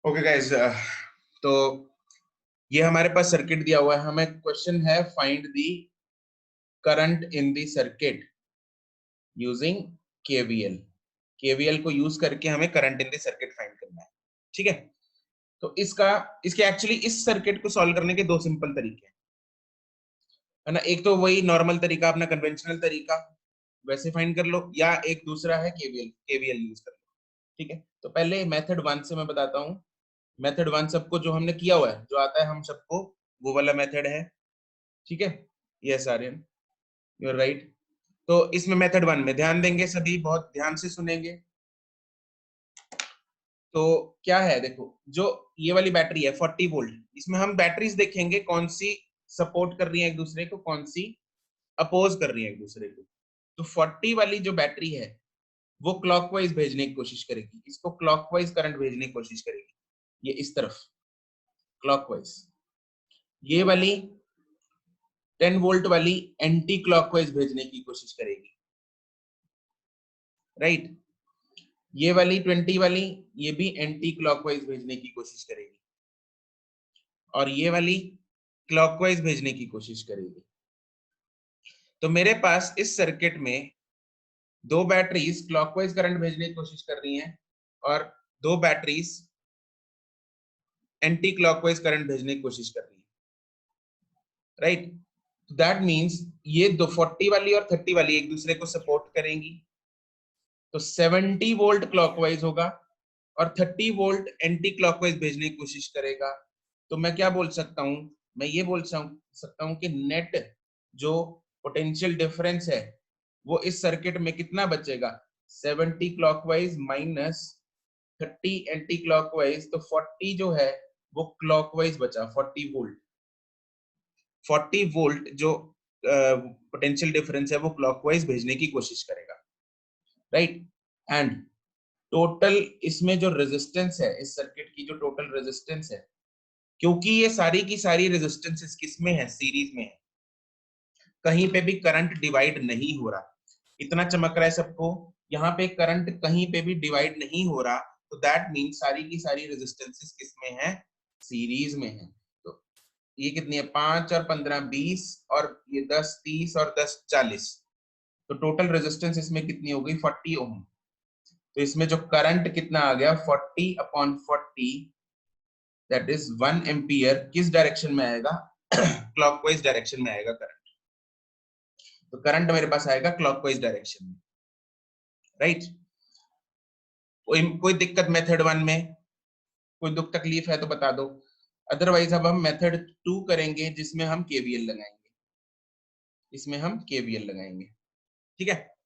Okay guys, तो ये हमारे पास सर्किट दिया हुआ है। हमें क्वेश्चन है find the current in the circuit using KVL. KVL को यूज करके हमें current in the circuit find करना है। ठीक है, तो इसके एक्चुअली इस सर्किट को सॉल्व करने के दो सिंपल तरीके हैं, है ना। एक तो वही नॉर्मल तरीका, अपना कन्वेंशनल तरीका, वैसे फाइंड कर लो, या एक दूसरा है केवीएल। केवीएल यूज कर लो। ठीक है, तो पहले मेथड 1 से मैं बताता हूँ। मेथड 1 सबको जो हमने किया हुआ है, जो आता है हम सबको, वो वाला मेथड है। ठीक है, yes Aryan, you are right. तो इसमें मेथड 1 में ध्यान देंगे, सभी बहुत ध्यान से सुनेंगे। तो क्या है, देखो, जो ये वाली बैटरी है 40 वोल्ट, इसमें हम बैटरीज देखेंगे कौन सी सपोर्ट कर रही है एक दूसरे को, कौन सी अपोज कर रही है एक दूसरे को। तो 40 वाली जो बैटरी है वो क्लॉकवाइज भेजने की कोशिश करेगी, इसको क्लॉकवाइज करंट भेजने की कोशिश करेगी, ये इस तरफ क्लॉकवाइज। ये वाली 10 वोल्ट वाली एंटी क्लॉकवाइज भेजने की कोशिश करेगी, राइट। ये वाली 20 वाली, ये भी एंटी क्लॉकवाइज भेजने की कोशिश करेगी, और ये वाली क्लॉकवाइज भेजने की कोशिश करेगी। तो मेरे पास इस सर्किट में दो बैटरीज क्लॉकवाइज करंट भेजने की कोशिश कर रही हैं, और दो बैटरीज एंटी क्लॉकवाइज करंट भेजने की कोशिश कर रही है, राइट। दैट मीन्स ये दो 40 वाली और 30 वाली एक दूसरे को सपोर्ट करेंगी, तो 70 वोल्ट क्लॉकवाइज होगा और 30 वोल्ट एंटी क्लॉकवाइज भेजने की कोशिश करेगा। तो मैं क्या बोल सकता हूं, मैं ये बोल सकता हूं कि नेट जो पोटेंशियल डिफरेंस है वो इस सर्किट में कितना बचेगा, 70 क्लॉकवाइज माइनस 30 एंटी क्लॉकवाइज, तो 40 जो है वो क्लॉकवाइज बचा, 40 वोल्ट। 40 वोल्ट जो पोटेंशियल डिफरेंस है वो क्लॉकवाइज भेजने की कोशिश करेगा, राइट। एंड टोटल इसमें जो रेजिस्टेंस है, इस सर्किट की जो टोटल रेजिस्टेंस है, क्योंकि ये सारी की सारी रेजिस्टेंसेस किसमें है, सीरीज में है, कहीं पे भी करंट डिवाइड नहीं हो रहा। इतना चमक रहा है सबको, यहाँ पे करंट कहीं पे भी डिवाइड नहीं हो रहा, तो दैट मीन सारी की सारी रेजिस्टेंसेस किसमें है, सीरीज में है। तो ये कितनी है, 5 और 15 20, और ये 10 30 और 10 40, तो टोटल रेजिस्टेंस इसमें कितनी हो गई, 40 ओम। तो इसमें जो करंट कितना आ गया, 40/40, दैट इज 1 एम्पियर। किस डायरेक्शन में आएगा, क्लॉकवाइज डायरेक्शन में आएगा करंट। तो करंट मेरे पास आएगा क्लॉकवाइज डायरेक्शन में, राइट। कोई दिक्कत मेथड 1 में, कोई दुख तकलीफ है तो बता दो। अदरवाइज अब हम मेथड 2 करेंगे, जिसमें हम केवीएल लगाएंगे, इसमें हम केवीएल लगाएंगे। ठीक है,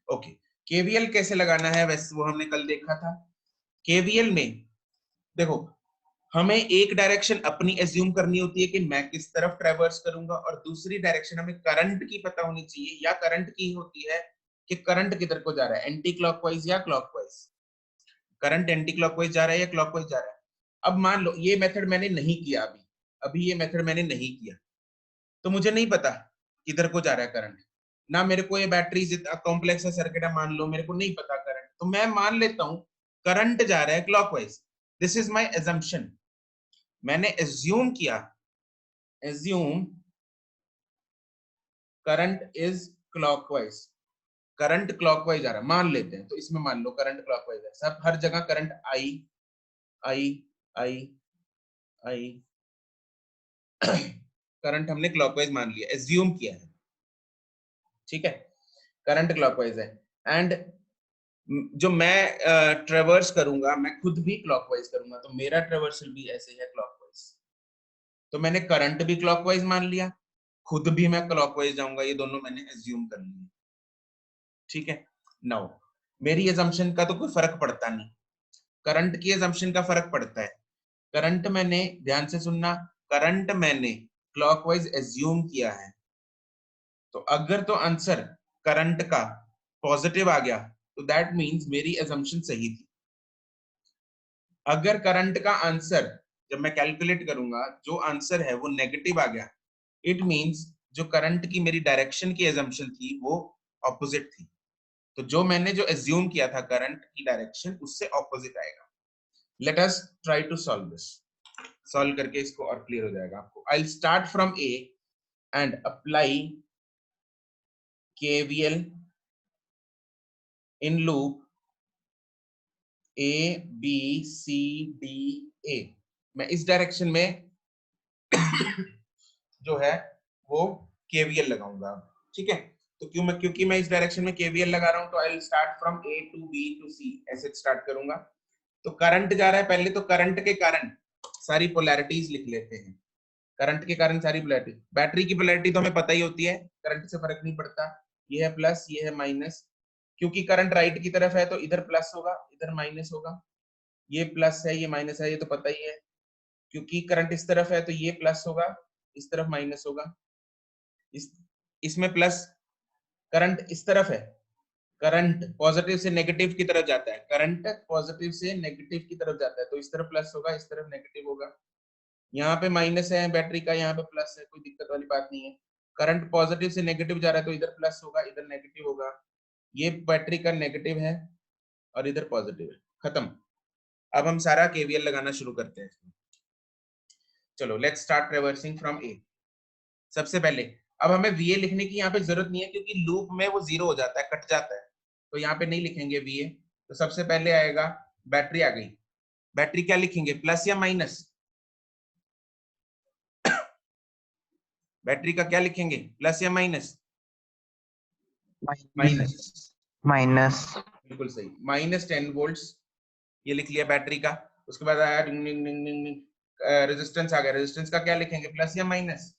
ओके। केवीएल कैसे लगाना है, वैसे वो हमने कल देखा था। केवीएल में देखो, हमें एक डायरेक्शन अपनी एज्यूम करनी होती है कि मैं किस तरफ ट्रेवर्स करूंगा, और दूसरी डायरेक्शन हमें करंट की पता होनी चाहिए, या करंट की होती है कि करंट किधर को जा रहा है, एंटी क्लॉकवाइज या क्लॉकवाइज। करंट एंटी क्लॉकवाइज जा रहा है या क्लॉकवाइज जा रहा है। अब मान लो ये मेथड मैंने नहीं किया, अभी अभी ये मेथड मैंने नहीं किया, तो मुझे नहीं पता किधर को जा रहा है करंट, ना मेरे को ये बैटरी जितना कॉम्प्लेक्स है सर्किट है, मान लो मेरे को नहीं पता करंट, तो मैं मान लेता हूं करंट जा रहा है clockwise. This is my assumption, मैंने एज्यूम किया, assume current is clockwise, current clockwise आ रहा है, मान लेते हैं। तो इसमें मान लो करंट क्लॉकवाइज है, सब हर जगह current I I I I current हमने क्लॉकवाइज मान लिया, एज्यूम किया है, ठीक है। करंट क्लॉकवाइज है, एंड जो मैं ट्रेवर्स करूंगा, मैं खुद भी क्लॉकवाइज करूंगा, तो मेरा ट्रेवर्सल भी ऐसे है क्लॉकवाइज। तो मैंने करंट भी क्लॉकवाइज मान लिया, खुद भी मैं क्लॉकवाइज जाऊंगा, ये दोनों मैंने एज्यूम कर लिया, ठीक है। नाउ मेरी एजम्पशन का तो कोई फर्क पड़ता नहीं, करंट की एजम्पशन का फर्क पड़ता है। करंट मैंने, ध्यान से सुनना, करंट मैंने क्लॉकवाइज एज्यूम किया है, तो अगर तो आंसर करंट का पॉजिटिव आ गया, तो दैट मींस मेरी एजम्पशन सही थी। अगर करंट का आंसर जब मैं कैलकुलेट करूंगा जो आंसर है वो नेगेटिव आ गया, इट मींस जो करंट की मेरी डायरेक्शन की एजम्पशन थी वो ऑपोजिट थी। तो जो मैंने जो एज्यूम किया था करंट की डायरेक्शन, उससे ऑपोजिट आएगा। Let us try to solve this. Solve करके इसको और क्लियर हो जाएगा आपको। I will start from A and apply KVL in loop A B C D A। मैं इस डायरेक्शन में जो है वो KVL लगाऊंगा, ठीक है। तो क्योंकि मैं इस डायरेक्शन में KVL लगा रहा हूं, तो आई will start from A to B to C, ऐसे स्टार्ट करूंगा। तो करंट जा रहा है, पहले तो करंट के कारण सारी पोलैरिटीज लिख लेते हैं। करंट के कारण सारी पोलैरिटी, बैटरी की पोलैरिटी तो हमें पता ही होती है, करंट से फर्क नहीं पड़ता। ये है प्लस, ये है माइनस। क्योंकि करंट राइट की तरफ है तो इधर प्लस होगा, इधर माइनस होगा। ये प्लस है, ये माइनस है, ये तो पता ही है। क्योंकि करंट इस तरफ है तो ये प्लस होगा, इस तरफ माइनस होगा। इसमें प्लस, करंट इस तरफ है, करंट पॉजिटिव से नेगेटिव की तरफ जाता है, करंट पॉजिटिव से नेगेटिव की तरफ जाता है, तो इस तरफ प्लस होगा, इस तरफ नेगेटिव होगा। यहाँ पे माइनस है बैटरी का, यहाँ पे प्लस है, कोई दिक्कत वाली बात नहीं है। करंट पॉजिटिव से नेगेटिव जा रहा है तो इधर प्लस होगा, इधर नेगेटिव होगा। ये बैटरी का नेगेटिव है और इधर पॉजिटिव है, खत्म। अब हम सारा KVL लगाना शुरू करते हैं। चलो लेट्स स्टार्ट रिवर्सिंग फ्रॉम ए। सबसे पहले अब हमें VA लिखने की यहाँ पे जरूरत नहीं है, क्योंकि लूप में वो जीरो हो जाता है, कट जाता है, तो यहाँ पे नहीं लिखेंगे VA। तो सबसे पहले आएगा बैटरी, आ गई बैटरी, क्या लिखेंगे, प्लस या माइनस? बैटरी का क्या लिखेंगे, प्लस या माइनस? माइनस। माइनस। बिल्कुल सही, -10 वोल्ट्स, ये लिख लिया बैटरी का। उसके बाद आया रेजिस्टेंस आ गया, रेजिस्टेंस का क्या लिखेंगे, प्लस या माइनस?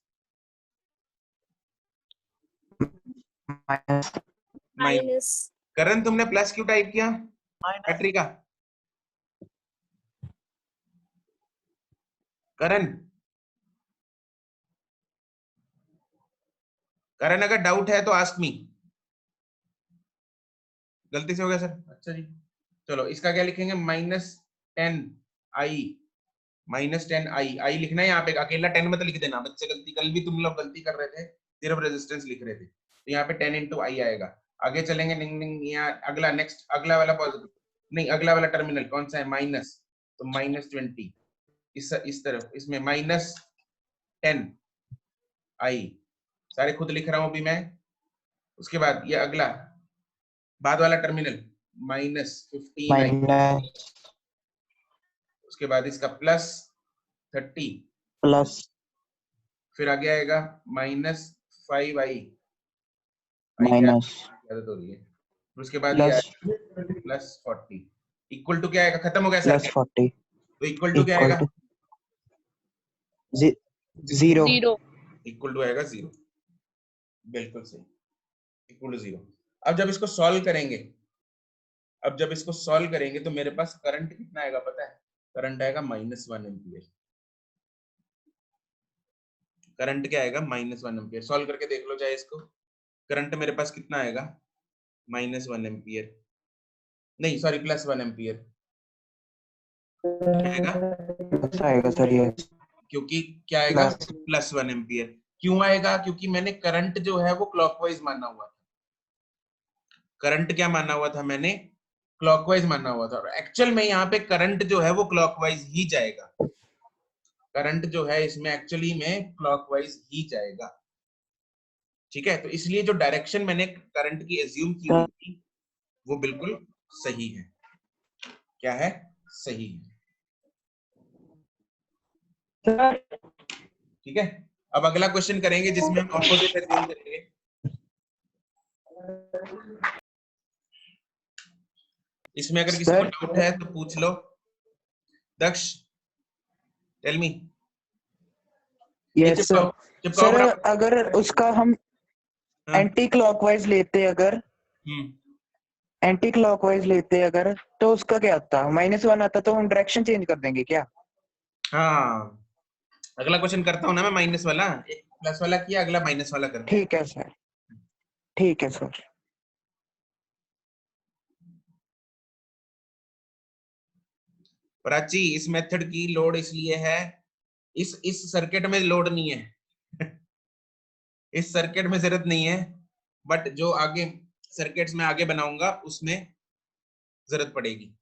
माइनस। करण तुमने प्लस क्यों टाइप किया बैटरी का? करण, करण अगर डाउट है तो आस्क मी। गलती से हो गया सर, अच्छा जी। चलो इसका क्या लिखेंगे, -10i, -10i, आई लिखना है यहाँ पे, अकेला 10 मत लिख देना बच्चे, गलती, कल भी तुम लोग गलती कर रहे थे, सिर्फ रेजिस्टेंस लिख रहे थे। तो यहाँ पे 10 × I आएगा। आगे चलेंगे, निंग निंग, यहाँ अगला, नेक्स्ट अगला वाला पॉजिटिव, नहीं अगला वाला टर्मिनल कौन सा है, माइनस, तो -20 इस तरफ, इसमें -10i, सारे खुद लिख रहा हूं अभी मैं। उसके बाद ये अगला बाद वाला टर्मिनल -15i, उसके बाद इसका +30, प्लस, फिर आगे आएगा -5i, माइनस, आदत हो रही है। उसके बाद ये +40, इक्वल टू क्या आएगा, खत्म हो गया सर, +40, तो इक्वल टू क्या आएगा, 0, इक्वल टू आएगा 0, बिल्कुल सही, इक्वल टू 0। अब जब इसको सॉल्व करेंगे, तो मेरे पास करंट कितना आएगा पता है, करंट आएगा -1 एम्पियर। करंट क्या आएगा, -1 एम्पियर। सॉल्व करके देख लो चाहे इसको, करंट मेरे पास कितना आएगा, -1 एम्पियर, नहीं सॉरी +1 एम्पियर आएगा सर ये, क्योंकि क्या आएगा, +1 एम्पियर। क्यों आएगा, क्योंकि मैंने करंट जो है वो क्लॉकवाइज माना हुआ था। करंट क्या माना हुआ था मैंने, क्लॉकवाइज माना हुआ था, और एक्चुअल में यहाँ पे करंट जो है वो क्लॉकवाइज ही जाएगा। करंट जो है इसमें एक्चुअली में क्लॉकवाइज ही जाएगा, ठीक है। तो इसलिए जो डायरेक्शन मैंने करंट की एज्यूम की हुई थी वो बिल्कुल सही है। क्या है, सही है, ठीक है। अब अगला क्वेश्चन करेंगे जिसमें हम ऑपोजिट एज्यूम करेंगे। इसमें अगर किसी को डाउट है तो पूछ लो। दक्ष, टेल मी। यस सर, अगर उसका हम एंटी क्लॉकवाइज लेते अगर तो उसका क्या आता, -1 आता, तो हम डायरेक्शन चेंज कर देंगे क्या? हाँ, अगला क्वेश्चन करता हूँ ना मैं, माइनस वाला, एक प्लस वाला किया, अगला माइनस वाला करता हूँ। ठीक है सर, ठीक है सर। प्राची, इस मेथड की लोड इसलिए है, इस सर्किट में लोड नहीं है इस सर्किट में जरूरत नहीं है, बट जो आगे सर्किट्स में आगे बनाऊंगा उसमें जरूरत पड़ेगी।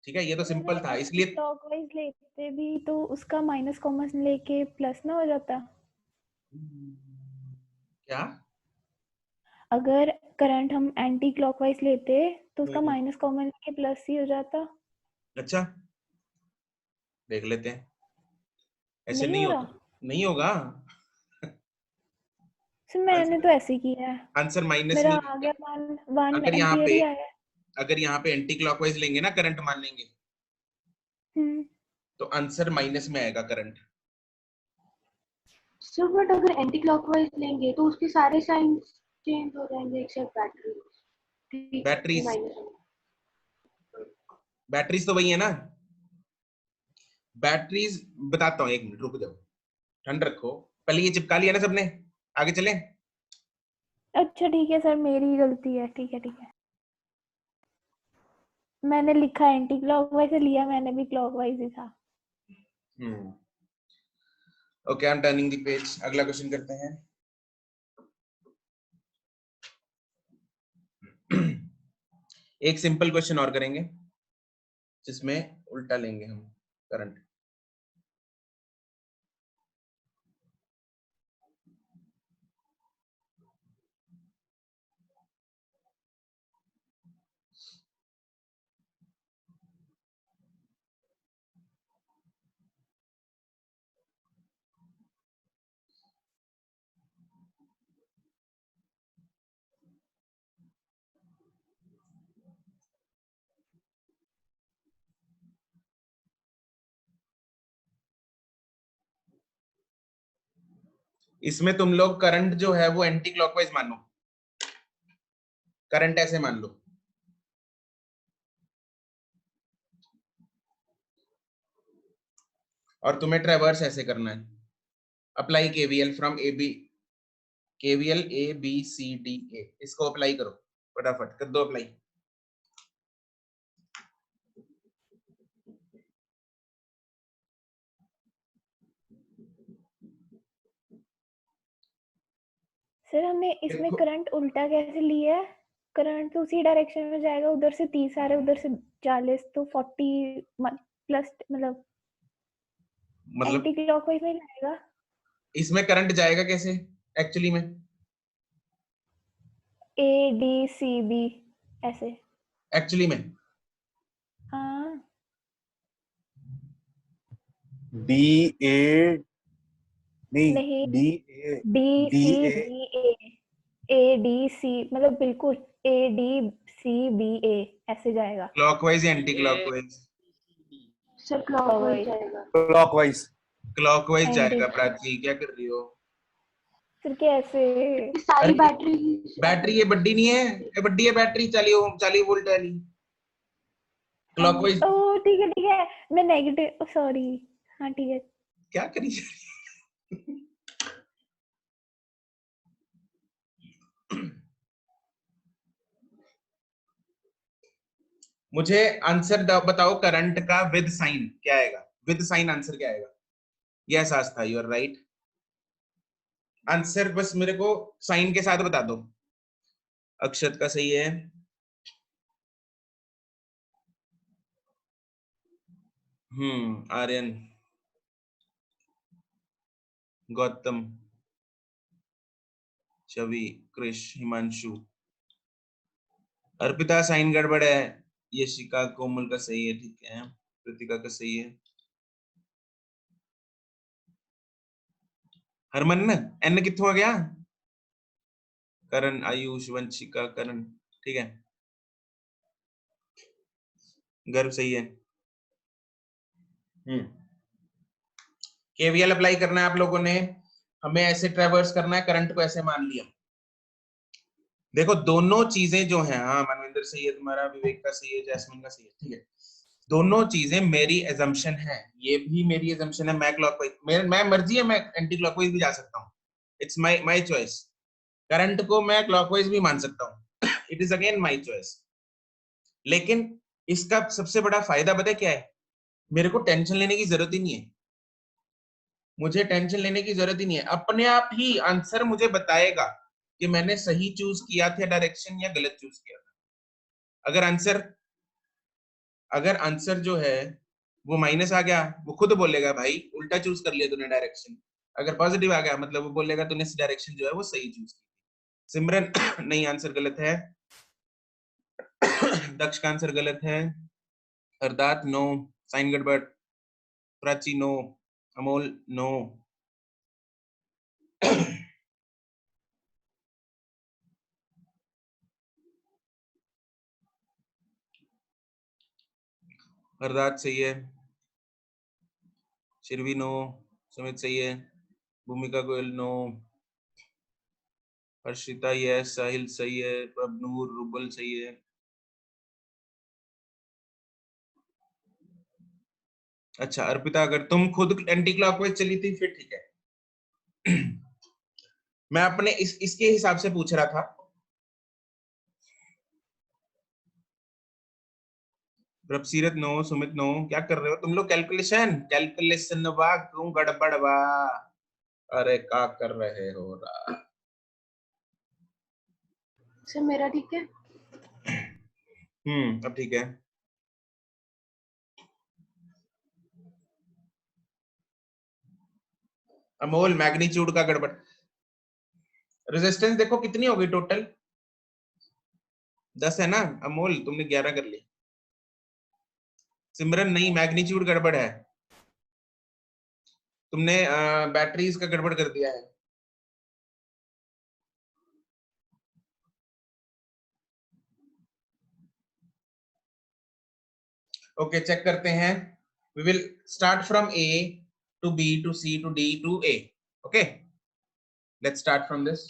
ठीक है, ये तो सिंपल था, इसलिए क्लॉकवाइज लेते भी तो उसका माइनस कॉमन लेके प्लस ना हो जाता। क्या? अगर करंट हम एंटी क्लॉकवाइज लेते तो उसका हम्म, माइनस कॉमन लेके प्लस ही हो जाता। अच्छा देख लेते हैं, ऐसे नहीं नहीं हो होता, रहा नहीं होगा। सर, मैंने तो ऐसे ही किया है। आंसर माइनस मेरा नहीं आ होता। गया 1 अगर यहाँ एम्पियर पे ही आया। अगर यहाँ पे एंटी क्लॉकवाइज लेंगे ना, करंट मान लेंगे, हम्म। तो आंसर माइनस में आएगा करंट। सर बट अगर एंटी क्लॉकवाइज लेंगे तो उसके सारे साइंस चेंज हो जाएंगे except battery. Batteries minus batteries तो वही है ना। बैटरीज बताता हूँ, एक मिनट रुक जाओ, ठंड रखो, पहले ये चिपका लिया ना सबने, आगे चलें। अच्छा ठीक है सर, मेरी गलती है। ठीक है ठीक है, मैंने लिखा एंटी क्लॉकवाइज लिया, मैंने भी क्लॉकवाइज ही था। Okay, I am turning the page, अगला क्वेश्चन करते हैं। एक सिंपल क्वेश्चन और करेंगे जिसमें उल्टा लेंगे हम करंट। इसमें तुम लोग करंट जो है वो एंटी क्लॉकवाइज मानो, करंट ऐसे मान लो, और तुम्हें ट्रेवर्स ऐसे करना है। Apply KVL from A B, KVL A B C D A, इसको अप्लाई करो, फटाफट कर दो अप्लाई। सर हमने इसमें देखो, करंट उल्टा कैसे लिया है? करंट तो उसी डायरेक्शन में जाएगा, उधर से 30 आ रहे, उधर से 40, तो 40 प्लस मतलब एंटी क्लॉकवाइज में जाएगा। इसमें करंट जाएगा कैसे एक्चुअली में? ए डी सी बी ऐसे। एक्चुअली में हाँ डी ए नहीं, नहीं, D A D D C A B A D C मतलब बिल्कुल ए डी सी बी ए ऐसे जाएगा। क्लॉकवाइज या एंटी क्लॉकवाइज? सर क्लॉकवाइज जाएगा। क्लॉकवाइज। क्लॉकवाइज एंटी जाएगा। प्राची क्या कर रही हो? फिर कैसे? सारी अरे बैटरी बैटरी ये बड्डी नहीं है, ये बड्डी है बैटरी, 40 वोल्ट वाली। क्लॉकवाइज ओ ठीक है, मैं नेगेटिव, सॉरी। हाँ ठीक है। क्या करी जा रही है? मुझे आंसर बताओ, करंट का विद साइन क्या आएगा? विद साइन आंसर क्या आएगा? ये एहसास था, यू आर राइट। आंसर बस मेरे को साइन के साथ बता दो। अक्षत का सही है। आर्यन, गौतम, छवि, कृष, हिमांशु, अर्पिता साइन गड़बड़ है। यशिका, कोमल का सही है, ठीक है। कृतिका का सही है। हरमन एन कित्थों आ गया? करण, आयुष, वंशिका, करण, ठीक है। गर्व सही है। केवीएल अप्लाई करना है आप लोगों ने, हमें ऐसे ट्रेवर्स करना है, करंट को ऐसे मान लिया। देखो दोनों चीजें जो हैं, हाँ मनविंदर सही है तुम्हारा, विवेक का सही है, जैस्मिन का सही है, ठीक है। दोनों चीजें मेरी एजम्पशन है, ये भी मेरी एजम्पशन है। मैं क्लॉकवाइज, मैं मर्जी है, मैं एंटी क्लॉकवाइज भी जा सकता हूँ, इट्स माय चॉइस। करंट को मैं क्लॉकवाइज भी मान सकता हूँ, it is again my choice. लेकिन इसका सबसे बड़ा फायदा पता है क्या है? मेरे को टेंशन लेने की जरूरत ही नहीं है, मुझे टेंशन लेने की जरूरत ही नहीं है। अपने आप ही आंसर मुझे बताएगा कि मैंने सही चूज किया था डायरेक्शन या गलत चूज किया था। अगर आंसर अगर आंसर जो है वो माइनस आ गया, वो खुद बोलेगा भाई उल्टा चूज कर लिया तूने डायरेक्शन। अगर पॉजिटिव आ गया मतलब वो बोलेगा तूने इस डायरेक्शन जो है वो सही चूज की। सिमरन नहीं, आंसर गलत है। दक्ष का आंसर गलत है। हरदात नो, साइन गड़बड़। Prachi no, Amol no. हरदात सही है। शिरवी नो, सुमित सही है। भूमिका गोयल नो, हर्षिता यस, साहिल सही है, प्रभनूर रुबल सही है। अच्छा अर्पिता, अगर तुम खुद एंटी क्लॉकवाइज चली थी फिर ठीक है। मैं अपने इसके हिसाब से पूछ रहा था। प्रभसीरत नो, सुमित नो। क्या कर रहे हो तुम लोग? कैलकुलेशन कैलकुलेशन बा क्यों गड़बड़ बा? अरे क्या कर रहे हो रा? सर मेरा ठीक है। अब ठीक है। अमोल मैग्नीट्यूड का गड़बड़। रेजिस्टेंस देखो कितनी हो गई टोटल? 10 है ना अमोल, तुमने 11 कर ली। सिमरन नहीं, मैग्नीट्यूड गड़बड़ है, तुमने बैटरीज का गड़बड़ कर दिया है। ओके चेक करते हैं। We will start from A to B to C to D to A. Okay let's start from this.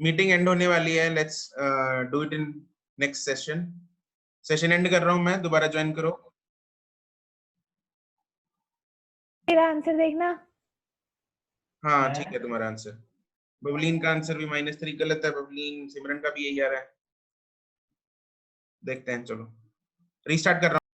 Meeting end होने वाली है, let's do it in next session. Session end कर रहा हूं मैं, दोबारा ज्वाइन करो। तेरा आंसर देखना। हाँ ठीक है, तुम्हारा आंसर। बबलीन का आंसर भी -3 गलत है। बबलीन, सिमरन का भी यही आ रहा है। देखते हैं, चलो रीस्टार्ट कर रहा हूं।